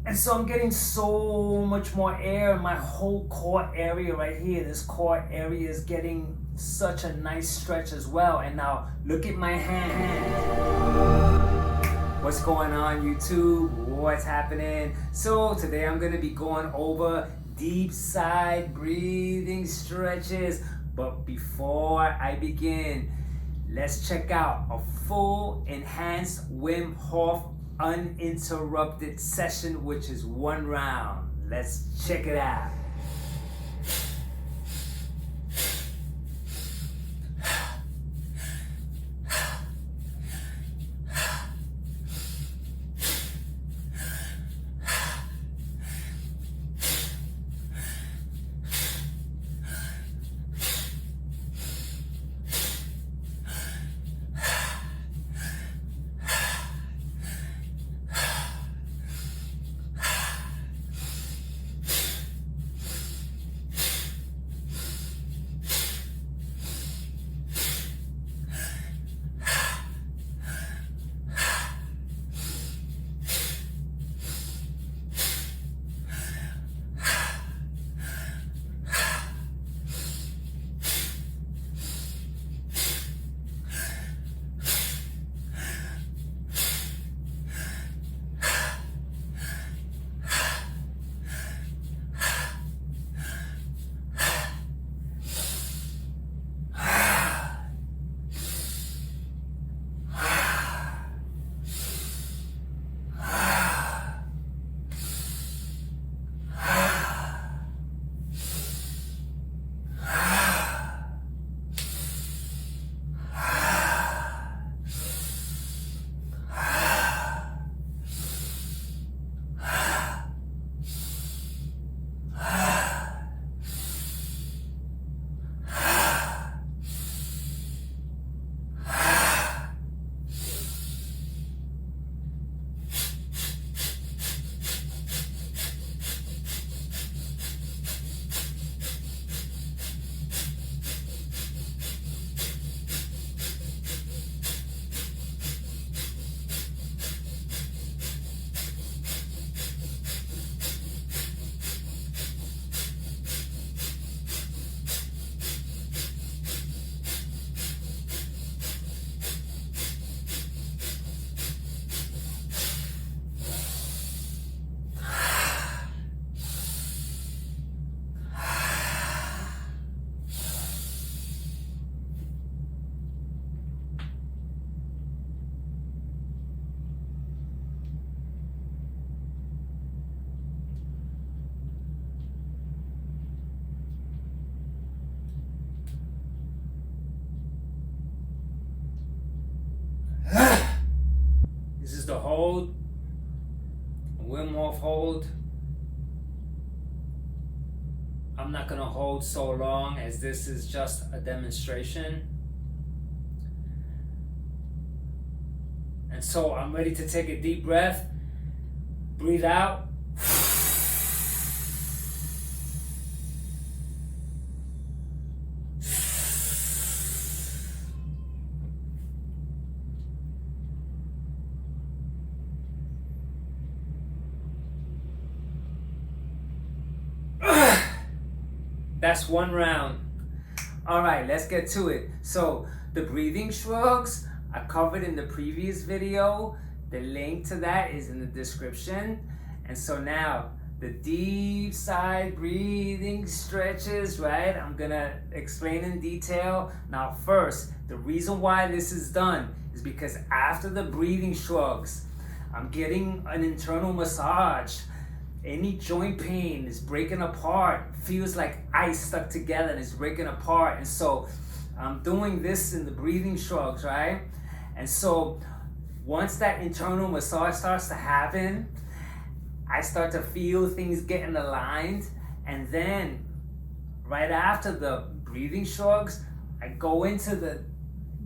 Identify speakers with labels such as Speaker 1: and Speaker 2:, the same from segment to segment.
Speaker 1: And so I'm getting so much more air in my whole core area right here. This core area is getting such a nice stretch as well. And now look at my hand. What's going on, YouTube? What's happening? So today I'm going to be going over deep side breathing stretches. But before I begin, let's check out a full enhanced Wim Hof uninterrupted session, which is 1 round. Let's check it out. This is the hold, Wim Hof hold. I'm not gonna hold so long as this is just a demonstration. And so I'm ready to take a deep breath, breathe out. That's 1 round. All right, let's get to it. So the breathing shrugs I covered in the previous video. The link to that is in the description. And so now the deep side breathing stretches, right? I'm gonna explain in detail. Now first, the reason why this is done is because after the breathing shrugs, I'm getting an internal massage. Any joint pain is breaking apart, feels like ice stuck together and it's breaking apart. And so I'm doing this in the breathing shrugs, right? And so once that internal massage starts to happen, I start to feel things getting aligned. And then right after the breathing shrugs, I go into the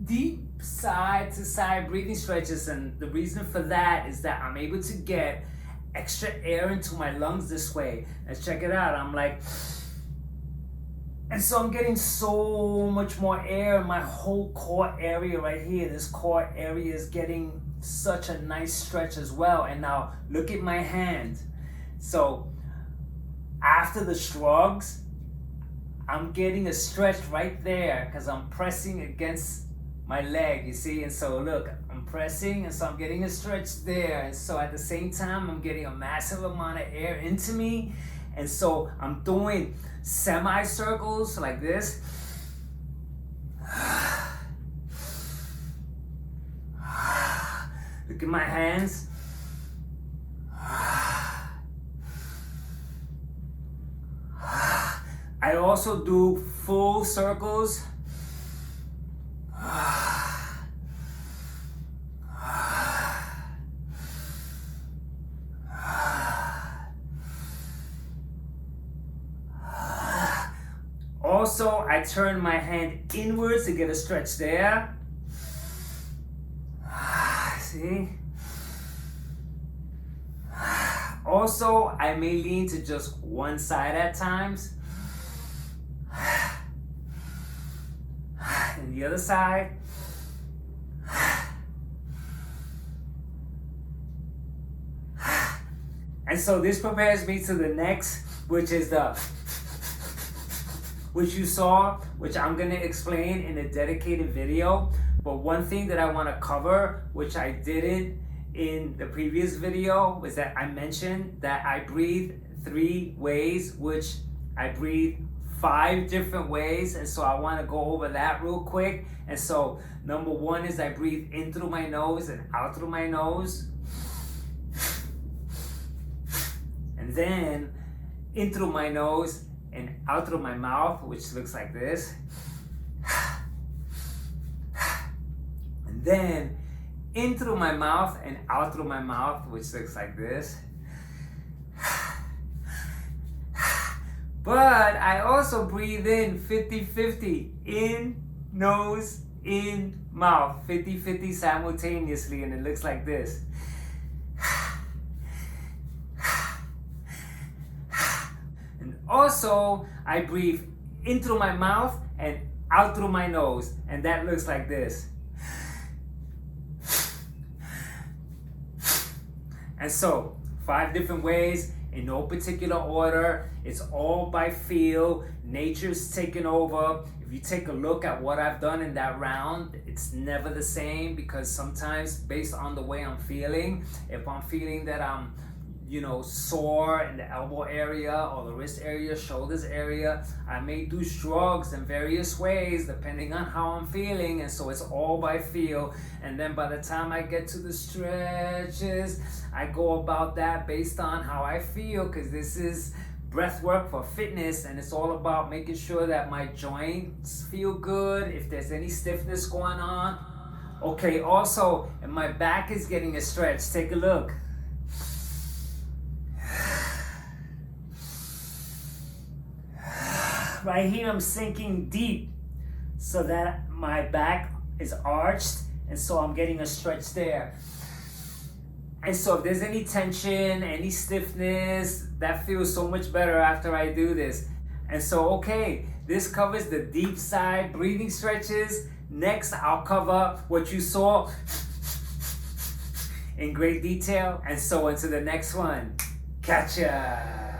Speaker 1: deep side to side breathing stretches. And the reason for that is that I'm able to get extra air into my lungs this way. Let's check it out. I'm like, and so I'm getting so much more air in my whole core area right here. This core area is getting such a nice stretch as well. And now look at my hand. So after the shrugs, I'm getting a stretch right there because I'm pressing against my leg, you see? And so look, I'm pressing, and so I'm getting a stretch there. And so at the same time, I'm getting a massive amount of air into me. And so I'm doing semicircles like this. Look at my hands. I also do full circles. Also, I turn my hand inwards to get a stretch there. See? Also, I may lean to just one side at times. And the other side. And so this prepares me to the next, which is which you saw, which I'm gonna explain in a dedicated video. But one thing that I wanna cover, which I didn't in the previous video, was that I mentioned that I breathe 3 ways, which I breathe 5 different ways. And so I wanna go over that real quick. And so number 1 is I breathe in through my nose and out through my nose. And then in through my nose and out through my mouth, which looks like this. And then in through my mouth and out through my mouth, which looks like this. But I also breathe in 50-50, in nose, in mouth, 50-50 simultaneously, and it looks like this. Also, I breathe in through my mouth and out through my nose, and that looks like this. And so, 5 different ways, in no particular order. It's all by feel. Nature's taking over. If you take a look at what I've done in that round, it's never the same, because sometimes based on the way I'm feeling, if I'm feeling that I'm sore in the elbow area or the wrist area, shoulders area, I may do shrugs in various ways depending on how I'm feeling. And so it's all by feel. And then by the time I get to the stretches, I go about that based on how I feel, because this is breath work for fitness, and it's all about making sure that my joints feel good, if there's any stiffness going on. Okay, also, if my back is getting a stretch, take a look. Right here, I'm sinking deep so that my back is arched, and so I'm getting a stretch there. And so if there's any tension, any stiffness, that feels so much better after I do this. And so, okay, this covers the deep side breathing stretches. Next, I'll cover what you saw in great detail. And so into the next one. Catch ya!